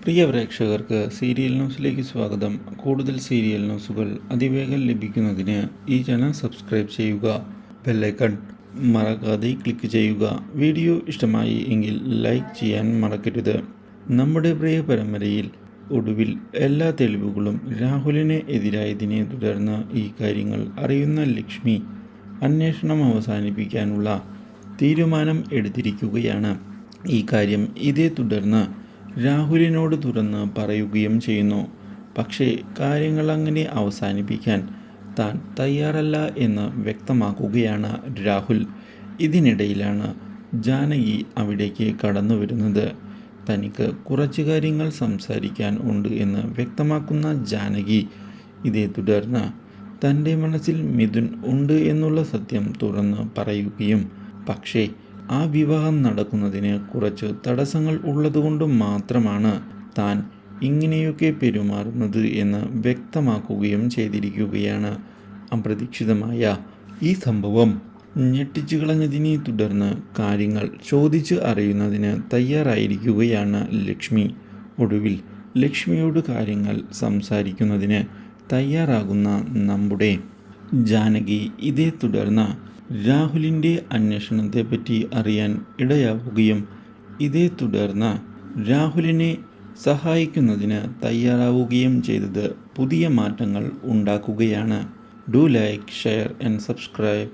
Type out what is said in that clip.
പ്രിയ പ്രേക്ഷകർക്ക് സീരിയൽ ന്യൂസിലേക്ക് സ്വാഗതം. കൂടുതൽ സീരിയൽ ന്യൂസുകൾ അതിവേഗം ലഭിക്കുന്നതിന് ഈ ചാനൽ സബ്സ്ക്രൈബ് ചെയ്യുക. ബെല്ലൈക്കൺ മറക്കാതെ ക്ലിക്ക് ചെയ്യുക. വീഡിയോ ഇഷ്ടമായി എങ്കിൽ ലൈക്ക് ചെയ്യാൻ മറക്കരുത്. നമ്മുടെ പ്രിയ പരമ്പരയിൽ ഒടുവിൽ എല്ലാ തെളിവുകളും രാഹുലിന് എതിരായതിനെ തുടർന്ന് ഈ കാര്യങ്ങൾ അറിയുന്ന ലക്ഷ്മി അന്വേഷണം അവസാനിപ്പിക്കാനുള്ള തീരുമാനം എടുത്തിരിക്കുകയാണ്. ഈ കാര്യം ഇതേ തുടർന്ന് രാഹുലിനോട് തുറന്ന് പറയുകയും ചെയ്യുന്നു. പക്ഷേ കാര്യങ്ങൾ അങ്ങനെ അവസാനിപ്പിക്കാൻ താൻ തയ്യാറല്ല എന്ന് വ്യക്തമാക്കുകയാണ് രാഹുൽ. ഇതിനിടയിലാണ് ജാനകി അവിടേക്ക് കടന്നു വരുന്നത്. തനിക്ക് കുറച്ച് കാര്യങ്ങൾ സംസാരിക്കാൻ ഉണ്ട് എന്ന് വ്യക്തമാക്കുന്ന ജാനകി ഇതേ തുടർന്ന് തൻ്റെ മനസ്സിൽ മിഥുൻ ഉണ്ട് എന്നുള്ള സത്യം തുറന്ന് പറയുകയും പക്ഷേ ആ വിവാഹം നടക്കുന്നതിന് കുറച്ച് തടസ്സങ്ങൾ ഉള്ളതുകൊണ്ട് മാത്രമാണ് താൻ ഇങ്ങനെയൊക്കെ പെരുമാറുന്നത് എന്ന് വ്യക്തമാക്കുകയും ചെയ്തിരിക്കുകയാണ്. അപ്രതീക്ഷിതമായ ഈ സംഭവം ഞെട്ടിച്ചു കളഞ്ഞതിനെ തുടർന്ന് കാര്യങ്ങൾ ചോദിച്ച് അറിയുന്നതിന് തയ്യാറായിരിക്കുകയാണ് ലക്ഷ്മി. ഒടുവിൽ ലക്ഷ്മിയോട് കാര്യങ്ങൾ സംസാരിക്കുന്നതിന് തയ്യാറാകുന്ന നമ്മുടെ ജാനകി ഇതേ തുടർന്ന് രാഹുലിൻ്റെ അന്വേഷണത്തെപ്പറ്റി അറിയാൻ ഇടയാവുകയും ഇതേ തുടർന്ന് രാഹുലിനെ സഹായിക്കുന്നതിന് തയ്യാറാവുകയും ചെയ്തത് പുതിയ മാറ്റങ്ങൾ ഉണ്ടാക്കുകയാണ്. Do like, share and subscribe.